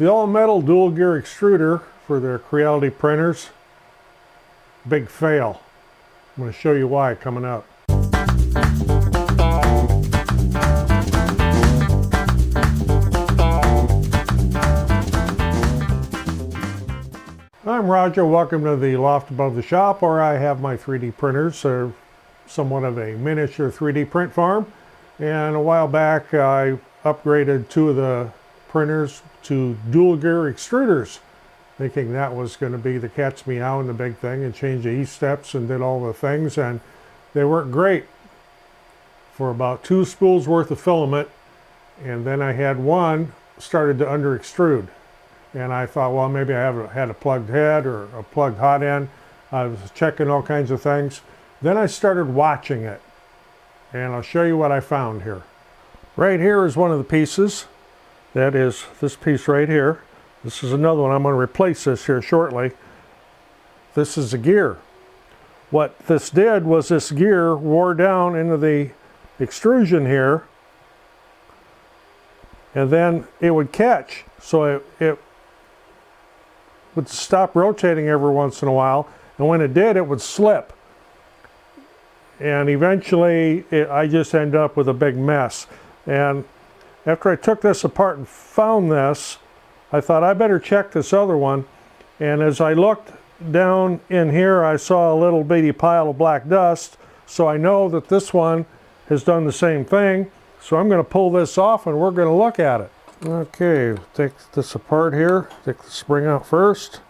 The all-metal dual gear extruder for their Creality printers, big fail. I'm going to show you why coming up. I'm Roger, welcome to the loft above the shop where I have my 3D printers, somewhat of a miniature 3D print farm. And a while back I upgraded 2 of the printers to dual gear extruders, thinking that was going to be the cat's meow and the big thing, and changed the E-steps and did all the things, and they weren't great for about 2 spools worth of filament, and then I had one started to under extrude, and I thought, well, maybe I had a plugged head or a plugged hot end. I was checking all kinds of things. Then I started watching it, and I'll show you what I found here. Right here is one of the pieces. That is this piece right here. This is another one. I'm going to replace this here shortly. This is the gear. What this did was this gear wore down into the extrusion here, and then it would catch. So it would stop rotating every once in a while, and when it did, it would slip. And eventually, I just ended up with a big mess. And after I took this apart and found this, I thought I better check this other one. And as I looked down in here, I saw a little bitty pile of black dust. So I know that this one has done the same thing. So I'm going to pull this off and we're going to look at it. Okay, take this apart here. Take the spring out first.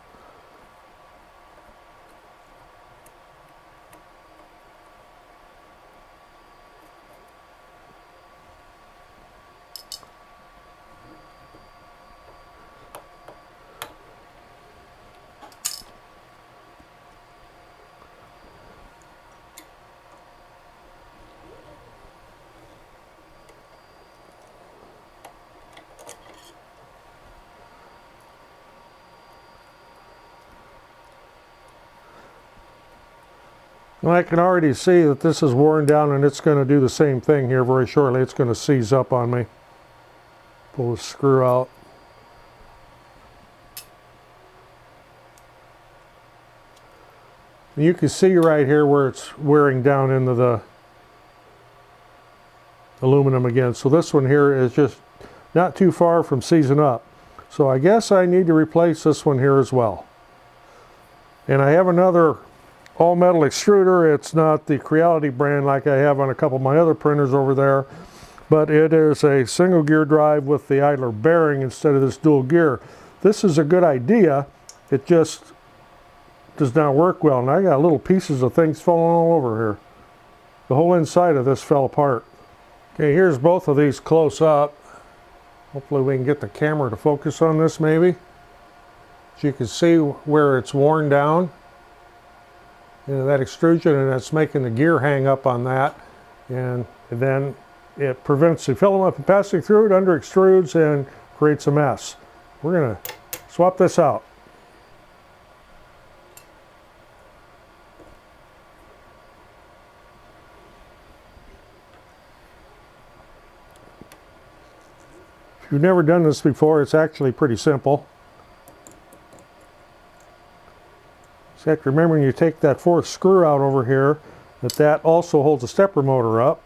Well, I can already see that this is worn down, and it's going to do the same thing here very shortly. It's going to seize up on me. Pull the screw out. And you can see right here where it's wearing down into the aluminum again. So this one here is just not too far from seizing up. So I guess I need to replace this one here as well. And I have another all-metal extruder. It's not the Creality brand like I have on a couple of my other printers over there, but it is a single gear drive with the idler bearing instead of this dual gear. This is a good idea, it just does not work well, and I got little pieces of things falling all over here. The whole inside of this fell apart. Okay, here's both of these close up. Hopefully we can get the camera to focus on this maybe. So you can see where it's worn down. That extrusion, and it's making the gear hang up on that, and then it prevents the filament from passing through. It under extrudes and creates a mess. We're going to swap this out. If you've never done this before, it's actually pretty simple. So you have to remember when you take that 4th screw out over here, that also holds the stepper motor up.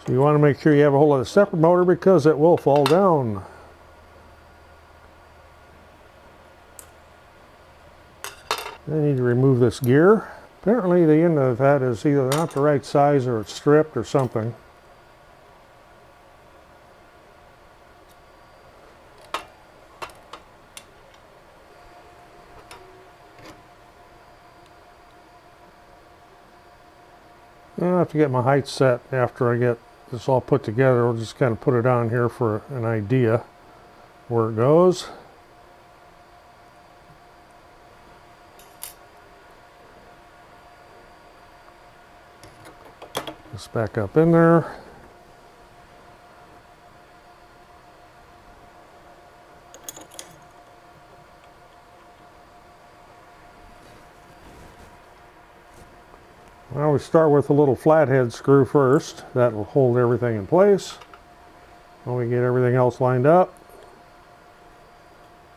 So you want to make sure you have a hold of the stepper motor because it will fall down. I need to remove this gear. Apparently the end of that is either not the right size or it's stripped or something. I'll have to get my height set after I get this all put together. We'll just kind of put it on here for an idea where it goes. This back up in there. I always start with a little flathead screw first. That will hold everything in place while we get everything else lined up.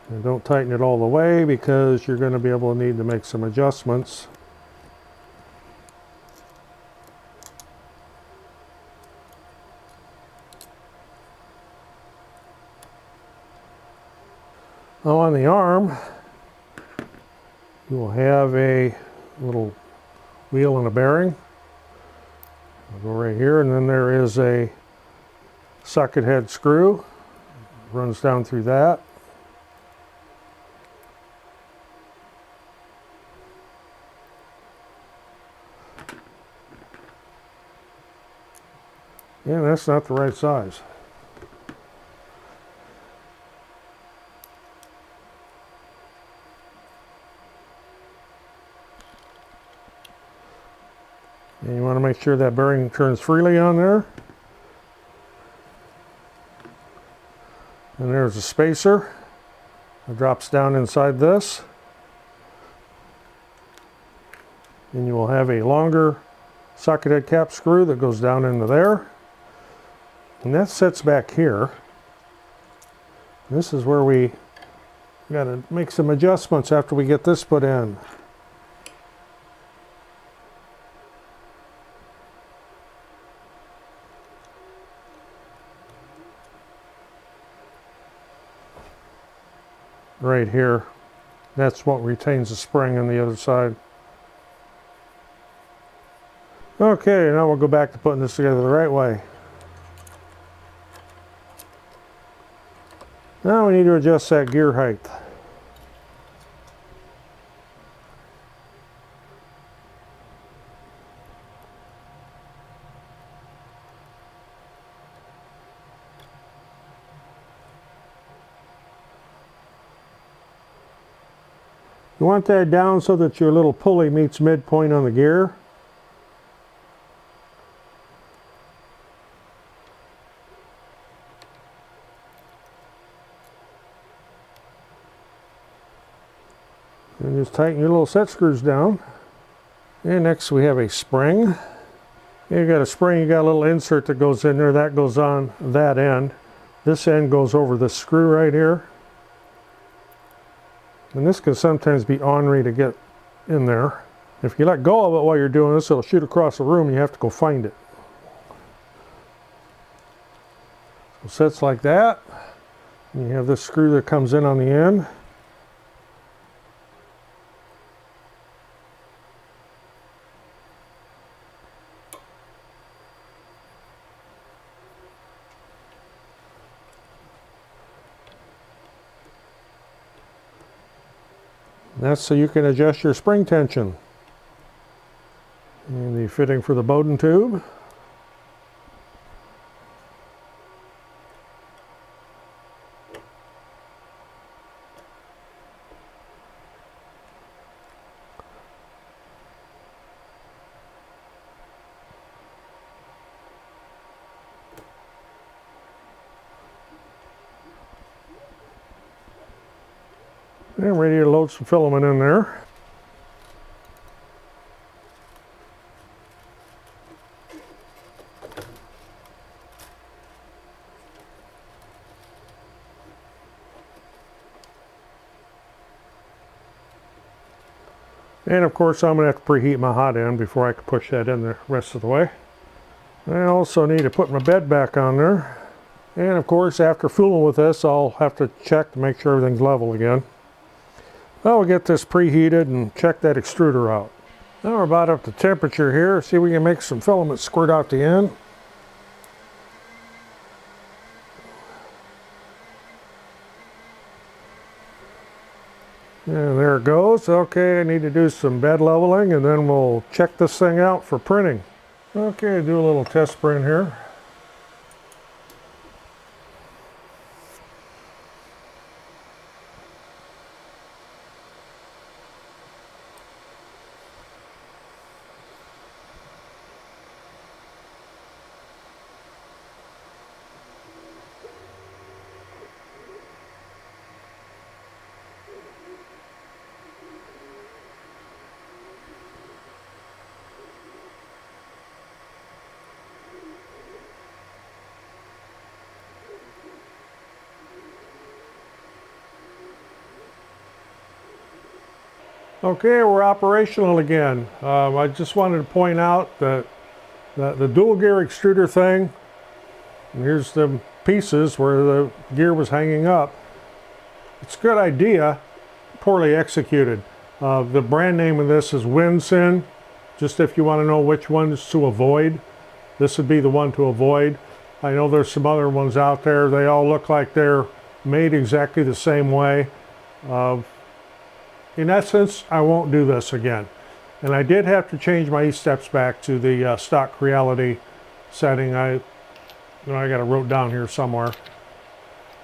And don't tighten it all the way because you're going to be able to need to make some adjustments. Now on the arm, you will have a little wheel and a bearing. I'll go right here, and then there is a socket head screw. Runs down through that. Yeah, that's not the right size. And you want to make sure that bearing turns freely on there. And there's a spacer that drops down inside this. And you will have a longer socket head cap screw that goes down into there. And that sits back here. This is where we got to make some adjustments after we get this put in. Right here. That's what retains the spring on the other side. Okay, now we'll go back to putting this together the right way. Now we need to adjust that gear height. You want that down so that your little pulley meets midpoint on the gear. And just tighten your little set screws down. And next we have a spring. You got a spring, you got a little insert that goes in there, that goes on that end. This end goes over the screw right here. And this can sometimes be ornery to get in there. If you let go of it while you're doing this, it'll shoot across the room and you have to go find it. So it sits like that. And you have this screw that comes in on the end. That's so you can adjust your spring tension. And the fitting for the Bowden tube. And ready to load some filament in there. And of course I'm going to have to preheat my hot end before I can push that in the rest of the way. I also need to put my bed back on there. And of course after fooling with this I'll have to check to make sure everything's level again. Well, we'll get this preheated and check that extruder out. Now we're about up to temperature here. See if we can make some filament squirt out the end. And there it goes. Okay, I need to do some bed leveling and then we'll check this thing out for printing. Okay, do a little test print here. Okay, we're operational again. I just wanted to point out that the dual gear extruder thing, and here's the pieces where the gear was hanging up. It's a good idea, poorly executed. The brand name of this is Winsin. Just if you want to know which ones to avoid, this would be the one to avoid. I know there's some other ones out there. They all look like they're made exactly the same way. In essence, I won't do this again. And I did have to change my E-steps back to the stock Creality setting. I got it wrote down here somewhere.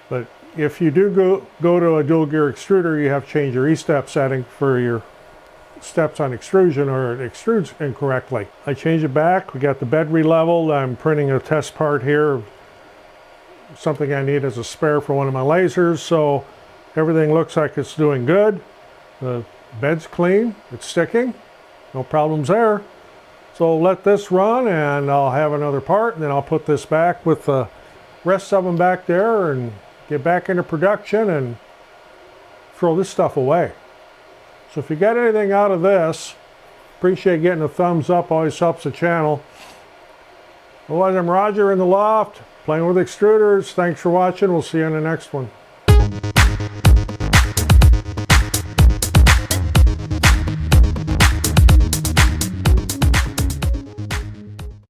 But if you do go to a dual gear extruder, you have to change your E-step setting for your steps on extrusion, or it extrudes incorrectly. I changed it back. We got the bed re-leveled. I'm printing a test part here, something I need as a spare for one of my lasers. So everything looks like it's doing good. The bed's clean. It's sticking. No problems there. So let this run and I'll have another part, and then I'll put this back with the rest of them back there and get back into production and throw this stuff away. So if you got anything out of this, appreciate getting a thumbs up, always helps the channel. Otherwise, I'm Roger in the loft, playing with extruders. Thanks for watching. We'll see you in the next one.